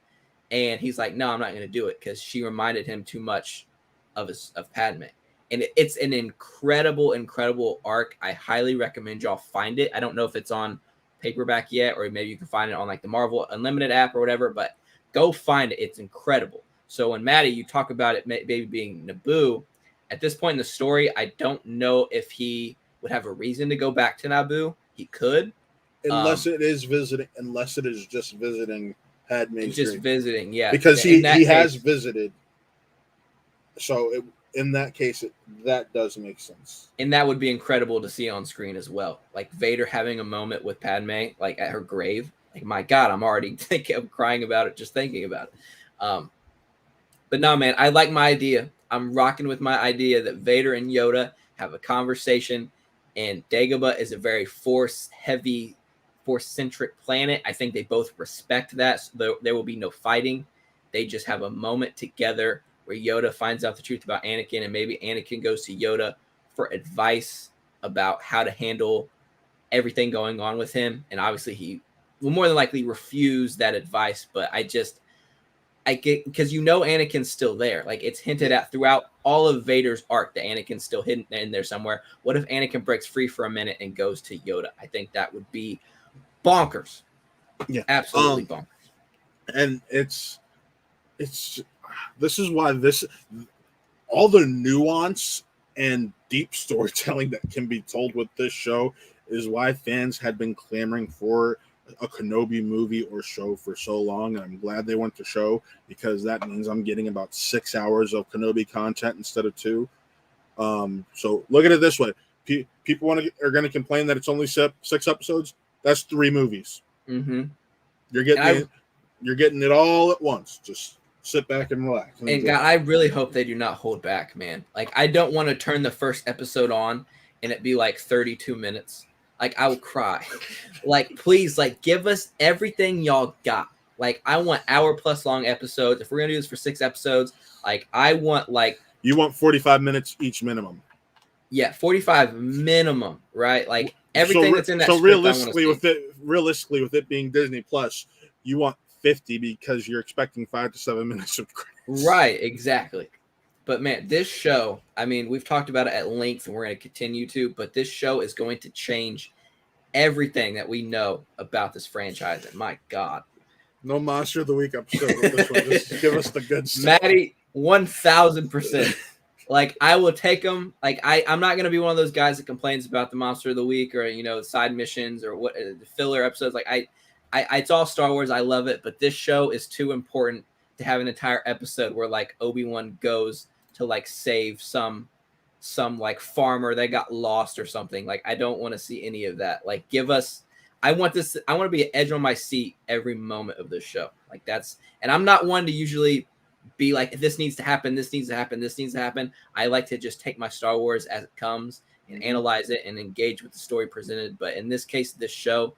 and he's like, no, I'm not going to do it because she reminded him too much of Padme. And it's an incredible arc. I highly recommend y'all find it. I don't know if it's on paperback yet, or maybe you can find it on like the Marvel Unlimited app or whatever, but go find it. It's incredible. So when Maddie, you talk about it maybe being Naboo, at this point in the story, I don't know if he would have a reason to go back to Naboo. He could. Unless it is just visiting Padme's dream. Visiting, yeah. Because he has visited. So in that case, that does make sense. And that would be incredible to see on screen as well. Like Vader having a moment with Padme, like at her grave. Like, my God, I'm already crying about it, just thinking about it. But no, man, I like my idea. I'm rocking with my idea that Vader and Yoda have a conversation, and Dagobah is a very force-heavy, force-centric planet. I think they both respect that. So there will be no fighting. They just have a moment together where Yoda finds out the truth about Anakin, and maybe Anakin goes to Yoda for advice about how to handle everything going on with him. And obviously he will more than likely refuse that advice, but I get, because Anakin's still there. Like, it's hinted at throughout all of Vader's arc that Anakin's still hidden in there somewhere. What if Anakin breaks free for a minute and goes to Yoda? I think that would be bonkers. Yeah, absolutely bonkers. And it's this is why all the nuance and deep storytelling that can be told with this show is why fans had been clamoring for a Kenobi movie or show for so long, and I'm glad they went to show, because that means I'm getting about 6 hours of Kenobi content instead of 2. So look at it this way: people are going to complain that it's only 6 episodes. That's 3 movies. Mm-hmm. You're getting it all at once. Just sit back and relax. And God, I really hope they do not hold back, man. Like, I don't want to turn the first episode on and it be like 32 minutes. Like, I would cry. Like, please, like, give us everything y'all got. Like, I want hour-plus long episodes. If we're gonna do this for 6 episodes, like, I want, like, you want 45 minutes each minimum. Yeah, 45 minimum, right? Like, everything that's in that. So realistically, with it being Disney Plus, you want 50 because you're expecting 5 to 7 minutes of credits. Right, exactly. But man, this show, I mean, we've talked about it at length and we're going to continue to, but this show is going to change everything that we know about this franchise. And my God. No Monster of the Week episode with this one. Just give us the good stuff. Maddie, 1,000%. Like, I will take them. Like, I'm not going to be one of those guys that complains about the Monster of the Week or, side missions or what the filler episodes. Like, it's all Star Wars. I love it. But this show is too important to have an entire episode where, like, Obi-Wan goes to, like, save some like farmer that got lost or something. Like, I don't want to see any of that. Like, I want to be an edge on my seat every moment of this show. Like, and I'm not one to usually be like, this needs to happen, this needs to happen, this needs to happen. I like to just take my Star Wars as it comes and analyze it and engage with the story presented. But in this case, this show,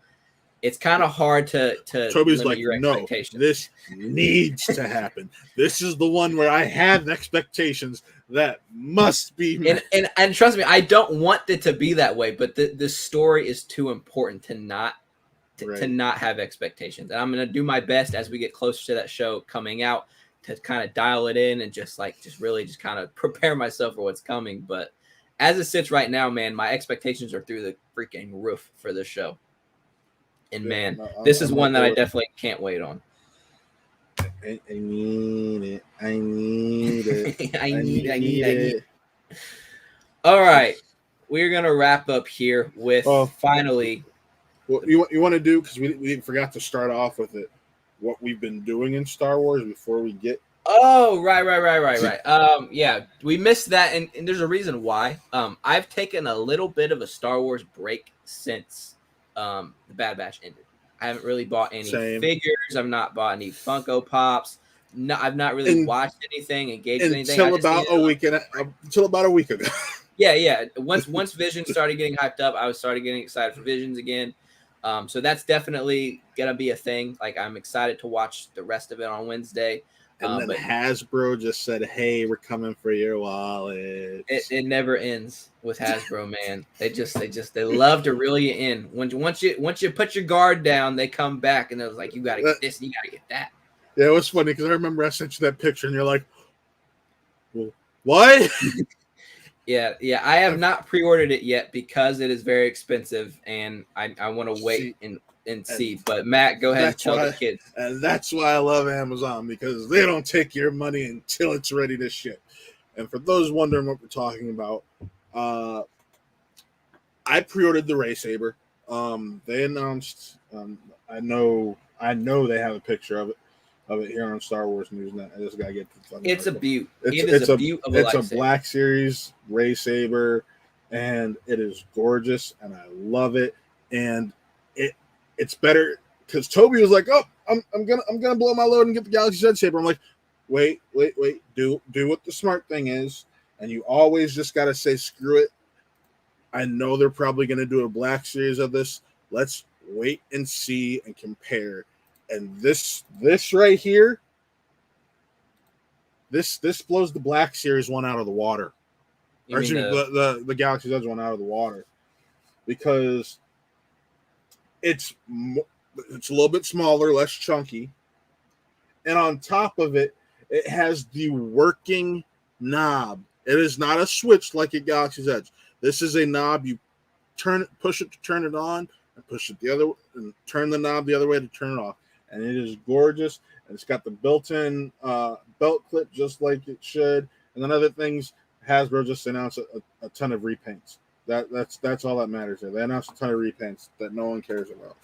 it's kind of hard to Toby's like, no, this needs to happen. This is the one where I have expectations that must be met. And trust me, I don't want it to be that way, but the story is too important to not have expectations. And I'm going to do my best as we get closer to that show coming out to kind of dial it in and just really kind of prepare myself for what's coming. But as it sits right now, man, my expectations are through the freaking roof for this show. And man, this is one that I definitely can't wait on. I need it. I need it. I need it. All right. We're going to wrap up here with finally. What you want to do, because we forgot to start off with it, what we've been doing in Star Wars before we get. Oh, right. Yeah, we missed that. And there's a reason why. I've taken a little bit of a Star Wars break since the Bad Batch ended. I haven't really bought any figures. I've not bought any Funko Pops. No, I've not really watched anything, engaged in anything until about a week ago. Yeah. Once Vision started getting hyped up, I started getting excited for Visions again. So that's definitely gonna be a thing. Like, I'm excited to watch the rest of it on Wednesday. And then Hasbro just said, "Hey, we're coming for your wallet." It never ends with Hasbro, man. They love to reel you in. Once you put your guard down, they come back and it was like, you gotta get this, and you gotta get that. Yeah, it was funny because I remember I sent you that picture and you're like, well, what? Yeah. I have not pre-ordered it yet because it is very expensive, and I want to wait and see. But Matt, go ahead and tell the kids. And that's why I love Amazon, because they don't take your money until it's ready to ship. And for those wondering what we're talking about, I pre-ordered the Ray Saber. They announced. I know they have a picture of it here on Star Wars News. I just gotta get. It's a beaut. It's a beaut of a lightsaber. It's a Black Series Ray Saber, and it is gorgeous, and I love it. And it's better because Toby was like, "Oh, I'm gonna blow my load and get the Galaxy's Edge Saber." I'm like, wait. Do what the smart thing is, and you always just gotta say screw it. I know they're probably going to do a Black Series of this. Let's wait and see and compare. And this right here, this blows the Black Series one out of the water. You Or mean excuse me, the Galaxy's Edge one out of the water, because it's a little bit smaller, less chunky, and on top of it, it has the working knob. It is not a switch like a Galaxy's Edge. This is a knob. You push it to turn it on, and push it the other, and turn the knob the other way to turn it off. And it is gorgeous. And it's got the built-in belt clip, just like it should. And then other things, Hasbro just announced a ton of repaints. That's all that matters here. They announced a ton of repaints that no one cares about.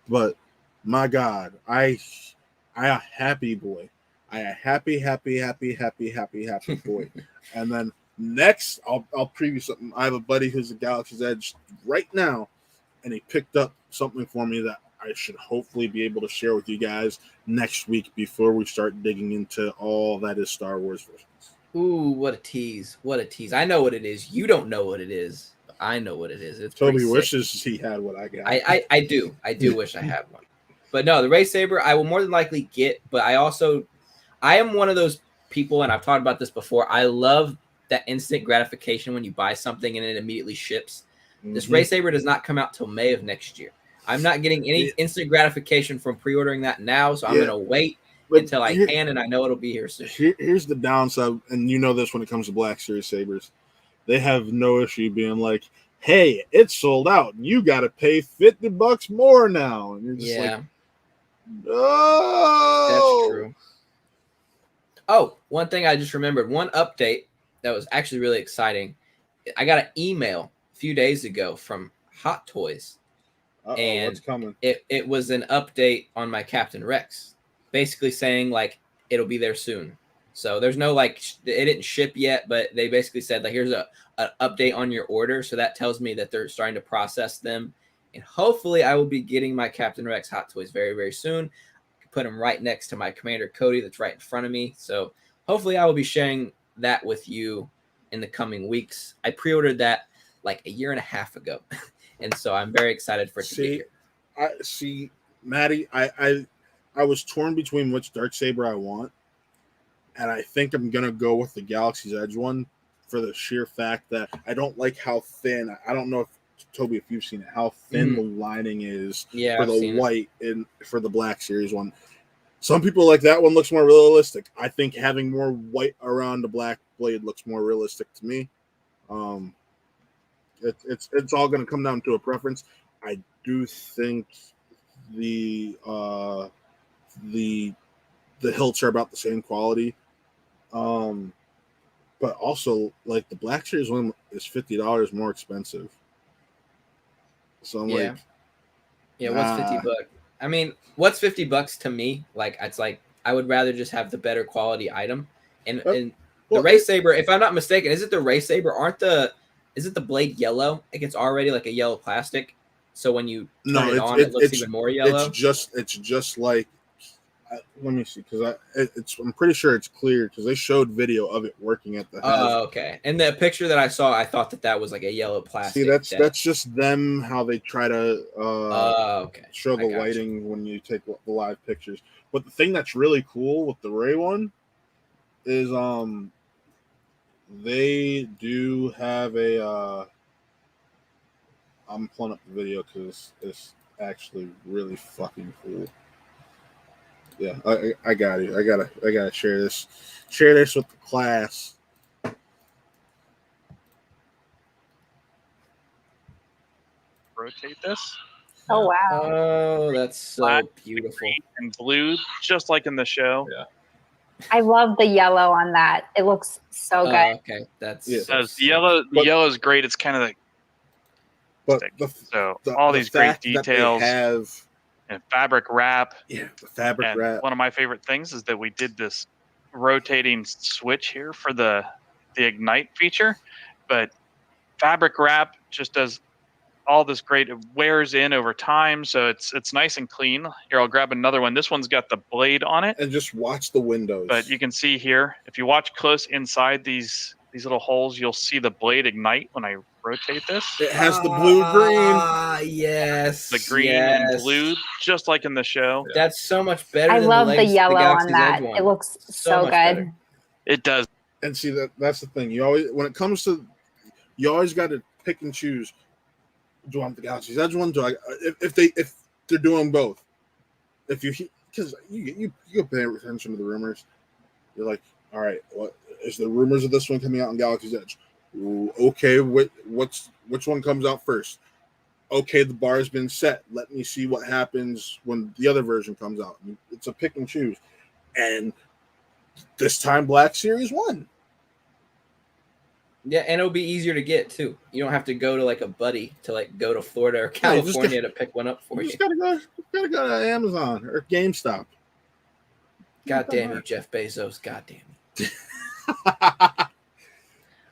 But my God, I a happy boy. I a happy boy. And then next, I'll preview something. I have a buddy who's a Galaxy's Edge right now, and he picked up something for me that I should hopefully be able to share with you guys next week before we start digging into all that is Star Wars versions. Ooh, what a tease. What a tease. I know what it is. You don't know what it is. But I know what it is. It's Toby wishes he had what I got. I do. I do wish I had one. But no, the Ray Saber I will more than likely get, but I am one of those people, and I've talked about this before. I love that instant gratification when you buy something and it immediately ships. This Ray Saber does not come out till May of next year. I'm not getting any instant gratification from pre-ordering that now, so I'm going to wait until I can, and I know it'll be here soon. Here's the downside, and you know this when it comes to Black Series Sabers. They have no issue being like, hey, it's sold out. You got to pay $50 more now. And you're just like, no. That's true. Oh, one thing I just remembered, one update that was actually really exciting. I got an email a few days ago from Hot Toys. And what's coming? It was an update on my Captain Rex, basically saying like it'll be there soon. So there's no like it didn't ship yet, but they basically said like here's an update on your order. So that tells me that they're starting to process them, and hopefully I will be getting my Captain Rex Hot Toys very, very soon. Put them right next to my Commander Cody that's right in front of me. So hopefully I will be sharing that with you in the coming weeks. I pre-ordered that like a year and a half ago. And so I'm very excited for it to be here. Maddie, I was torn between which Darksaber I want, and I think I'm gonna go with the Galaxy's Edge one for the sheer fact that I don't like how thin. I don't know if Toby, if you've seen it, how thin the lining is for the white and for the Black Series one. Some people like that one looks more realistic. I think having more white around the black blade looks more realistic to me. It's all going to come down to a preference. I do think the hilts are about the same quality, but also like the Black Series one is $50 more expensive. So I'm like, what's $50? I mean, what's $50 to me? Like it's like I would rather just have the better quality item. And the Ray Saber, if I'm not mistaken, is it the Ray Saber? Is it the blade yellow? Like it's already like a yellow plastic. So when you turn it on, it looks even more yellow. It's just like, let me see, because I'm pretty sure it's clear because they showed video of it working at the. Oh, okay. And the picture that I saw, I thought that was like a yellow plastic. See, that's just them how they try to show the lighting when you take the live pictures. But the thing that's really cool with the Ray one is they do have a I'm pulling up the video because it's actually really fucking cool. Yeah, I got it. I gotta share this with the class. Rotate this. Oh wow! Oh, that's so beautiful. And blue, just like in the show. Yeah. I love the yellow on that. It looks so good. Okay, that's the yellow. The yellow is great. It's kind of like. But all these great details have and fabric wrap. Yeah, the fabric wrap. One of my favorite things is that we did this rotating switch here for the ignite feature, but fabric wrap just does all this great. It wears in over time, so it's nice and clean. Here, I'll grab another one. This one's got the blade on it, and just watch the windows. But you can see here, if you watch close inside these little holes, you'll see the blade ignite when I rotate this. It has the blue-green. Yes. The green and blue, just like in the show. That's so much better I than love the yellow on Galaxy's Edge that. one. It looks so much good. better. It does. And see, that's the thing. You always, when it comes to, you always got to pick and choose. Do I want the Galaxy's Edge one? Do I if they're doing both? If you because you pay attention to the rumors, you're like, all right, what is the rumors of this one coming out on Galaxy's Edge? Ooh, okay, which one comes out first? Okay, the bar has been set. Let me see what happens when the other version comes out. It's a pick and choose, and this time Black Series won. Yeah, and it'll be easier to get too. You don't have to go to like a buddy to like go to Florida or California to pick one up for you. You just gotta go to Amazon or GameStop. God damn you, Jeff Bezos. God damn you.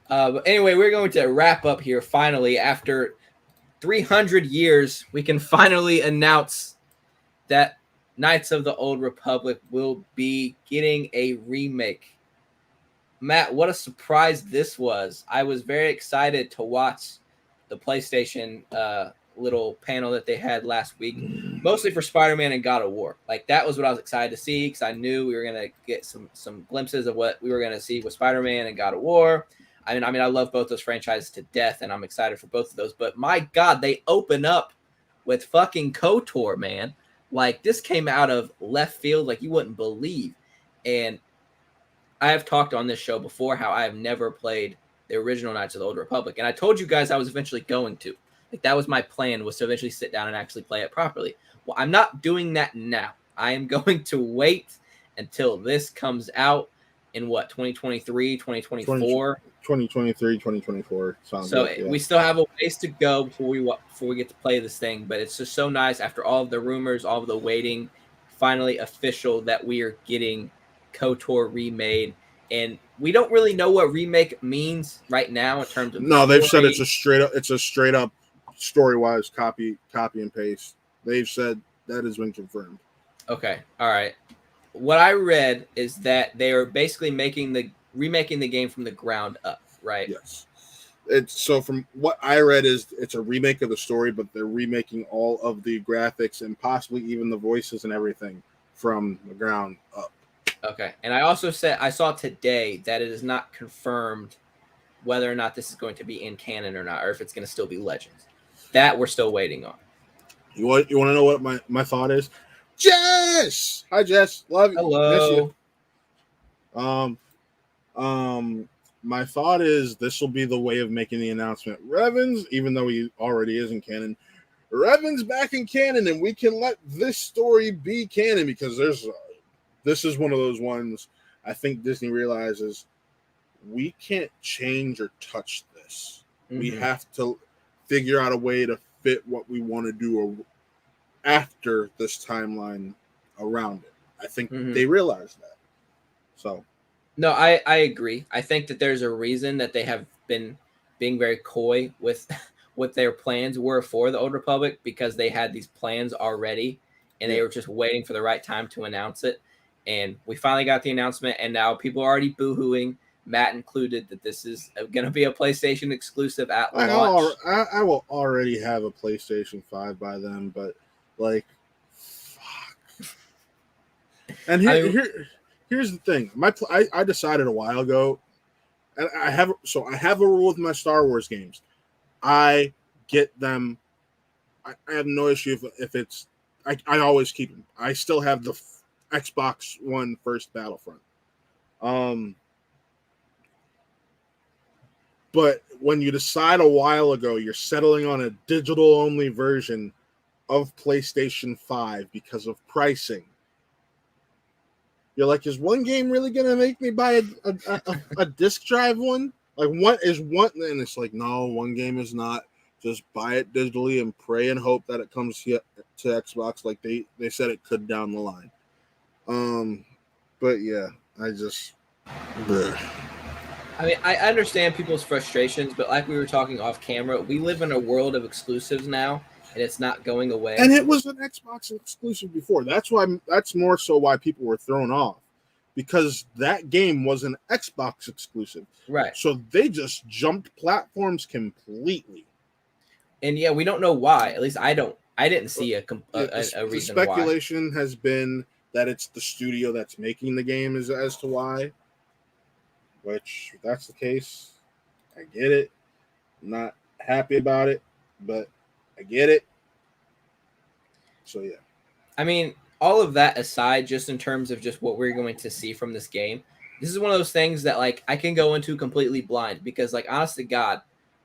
But anyway, we're going to wrap up here finally. After 300 years, we can finally announce that Knights of the Old Republic will be getting a remake. Matt, what a surprise this was. I was very excited to watch the PlayStation little panel that they had last week, mostly for Spider-Man and God of War. Like, that was what I was excited to see because I knew we were going to get some glimpses of what we were going to see with Spider-Man and God of War. I mean, I love both those franchises to death, and I'm excited for both of those. But my God, they open up with fucking KOTOR, man. Like, this came out of left field like you wouldn't believe. And I have talked on this show before how I have never played the original Knights of the Old Republic. And I told you guys I was eventually going to. Like, that was my plan, was to eventually sit down and actually play it properly. Well, I'm not doing that now. I am going to wait until this comes out in what, 2023, 2024? 2023, 2024. So we still have a ways to go before we get to play this thing. But it's just so nice after all of the rumors, all of the waiting, finally official that we are getting KOTOR remade. And we don't really know what remake means right now in terms of they've said it's a straight up story-wise copy and paste. They've said that has been confirmed. Okay, all right. What I read is that they are basically remaking the game from the ground up, right? Yes. So from what I read is it's a remake of the story, but they're remaking all of the graphics and possibly even the voices and everything from the ground up. Okay. And I saw today that it is not confirmed whether or not this is going to be in canon or not, or if it's going to still be Legends. That we're still waiting on. You want to know what my thought is? Jess! Hi, Jess. Love you. Hello. Miss you. My thought is this will be the way of making the announcement. Revan's, even though he already is in canon, Revan's back in canon, and we can let this story be canon because this is one of those ones I think Disney realizes we can't change or touch this. Mm-hmm. We have to figure out a way to fit what we want to do after this timeline around it. I think they realize that. So, no, I agree. I think that there's a reason that they have been being very coy with what their plans were for the Old Republic, because they had these plans already and they were just waiting for the right time to announce it. And we finally got the announcement, and now people are already boo-hooing, Matt included, that this is going to be a PlayStation exclusive at launch. I will already have a PlayStation 5 by then, but like, fuck. And here's the thing. I decided a while ago, and I have a rule with my Star Wars games. I get them. I have no issue if it's. I always keep them. I still have the Xbox One first Battlefront. But when you decide a while ago you're settling on a digital only version of PlayStation 5 because of pricing, you're like, is one game really gonna make me buy a disc drive one? Like, what is one? And it's like, no, one game is not. Just buy it digitally and pray and hope that it comes to Xbox like they said it could down the line. But yeah, bleh. I mean, I understand people's frustrations, but like we were talking off camera, we live in a world of exclusives now, and it's not going away. And it was an Xbox exclusive before. That's more so why people were thrown off. because that game was an Xbox exclusive. Right. So they just jumped platforms completely. And yeah, we don't know why. At least I didn't see a The reason why. speculation has been that it's the studio that's making the game as to why. Which, if that's the case, I get it. I'm not happy about it, but I get it. So yeah. I mean, all of that aside, just in terms of just what we're going to see from this game, this is one of those things that like I can go into completely blind because, like, honest to God,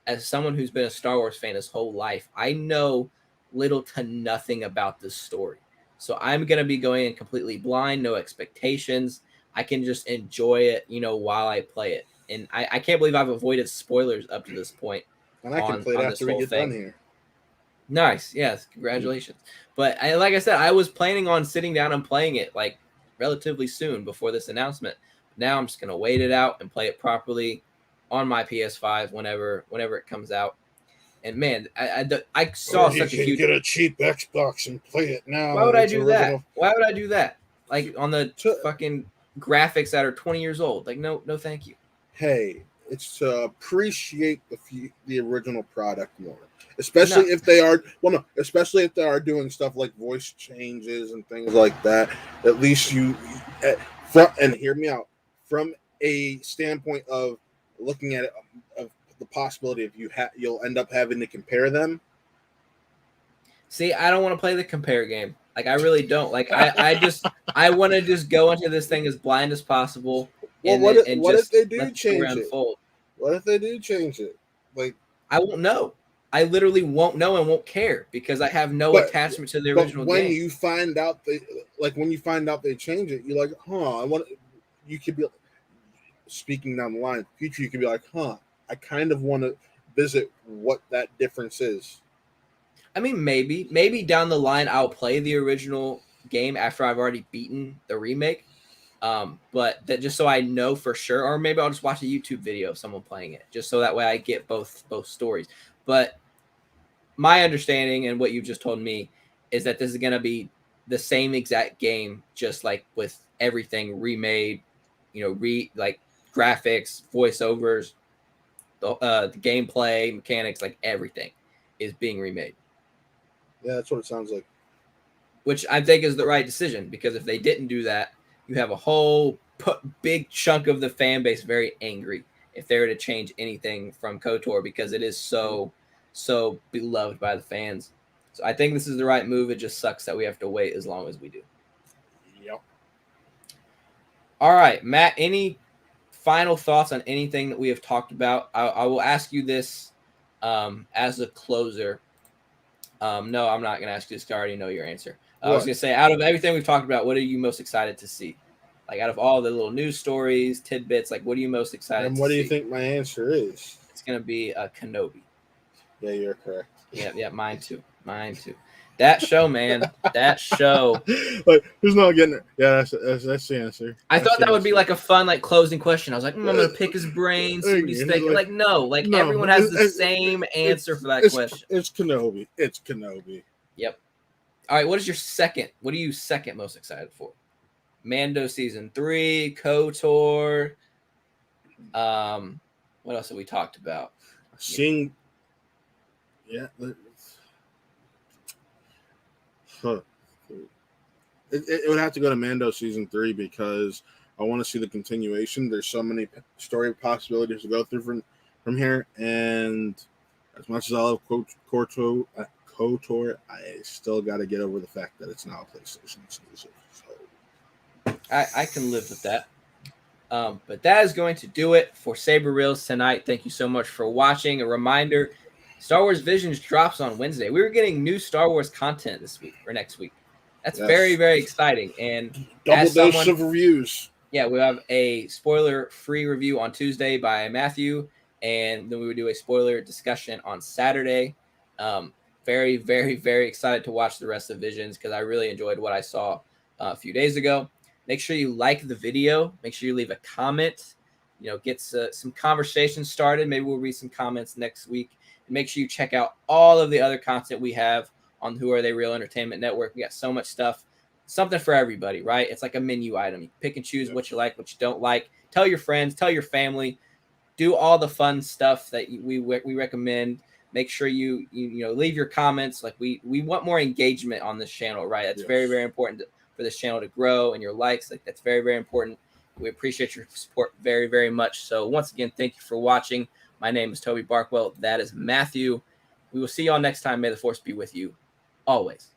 as someone who's been a Star Wars fan his whole life, I know little to nothing about this story. So I'm gonna be going in completely blind, no expectations. I can just enjoy it, while I play it. And I can't believe I've avoided spoilers up to this point. And I can play it on this after we whole get thing. done here. Nice. Yes. Congratulations. But like I said, I was planning on sitting down and playing it like relatively soon before this announcement. Now I'm just going to wait it out and play it properly on my PS5 whenever it comes out. And man, I saw Or such a you can huge. get a cheap Xbox and play it now. Why would I It's do original. that? Why would I do that? Like on the To- fucking graphics that are 20 years old. Like no, thank you. Hey, it's to appreciate the original product more. Especially if they are especially if they are doing stuff like voice changes and things like that. At least and hear me out, from a standpoint of looking at it, of the possibility of you'll end up having to compare them. See, I don't want to play the compare game. Like I really don't. Like I want to just go into this thing as blind as possible. Well, what if they do change it? What if they do change it? Like, I won't know. I literally won't know and won't care because I have no attachment to the original when game. you find out when you find out they change it, you're like, you could be speaking down the line, future, you could be like, I kind of want to visit what that difference is. I mean, maybe down the line I'll play the original game after I've already beaten the remake. But that just so I know for sure, or maybe I'll just watch a YouTube video of someone playing it, just so that way I get both stories. But my understanding and what you just told me is that this is going to be the same exact game, just like with everything remade, like graphics, voiceovers, the gameplay, mechanics, like everything is being remade. Yeah, that's what it sounds like. Which I think is the right decision, because if they didn't do that, you have a whole big chunk of the fan base very angry if they were to change anything from KOTOR, because it is so beloved by the fans. So I think this is the right move. It just sucks that we have to wait as long as we do. Yep. All right, Matt, any final thoughts on anything that we have talked about? I will ask you this as a closer. No, I'm not going to ask you this because I already know your answer. I was going to say, out of everything we've talked about, what are you most excited to see? Like, out of all the little news stories, tidbits, like, what are you most excited to see? And what do you think my answer is? It's going to be Kenobi. Yeah, you're correct. Yeah, mine too. That show, man. That show. Like, who's not getting it? Yeah, that's the answer. I thought that would be like a fun, like, closing question. I was like, I'm going to pick his brain, see what he's thinking. Like, no, everyone has the same answer for that question. It's Kenobi. It's Kenobi. Yep. All right, what are you second most excited for? Mando season 3, KOTOR. What else have we talked about? Seeing, yeah. It would have to go to Mando season 3 because I want to see the continuation. There's so many story possibilities to go through from here, and as much as I love KOTOR, I still got to get over the fact that it's now a PlayStation exclusive. So I can live with that. But that is going to do it for Saber Reels tonight. Thank you so much for watching. A reminder, Star Wars Visions drops on Wednesday. We were getting new Star Wars content this week or next week. That's very, very exciting. And double dose of reviews. Yeah, we have a spoiler-free review on Tuesday by Matthew, and then we would do a spoiler discussion on Saturday. Very, very, very excited to watch the rest of Visions because I really enjoyed what I saw a few days ago. Make sure you like the video. Make sure you leave a comment. Get some conversation started. Maybe we'll read some comments next week. And make sure you check out all of the other content we have on Who Are They Real Entertainment Network. We got so much stuff. something for everybody, right? It's like a menu item. You pick and choose Yeah. what you like, what you don't like. Tell your friends, tell your family, do all the fun stuff that we recommend. Make sure you leave your comments. Like we want more engagement on this channel, right? That's very, very important for this channel to grow, and your likes, like that's very, very important. We appreciate your support very, very much. So once again, thank you for watching. My name is Toby Barkwell. That is Matthew. We will see y'all next time. May the force be with you always.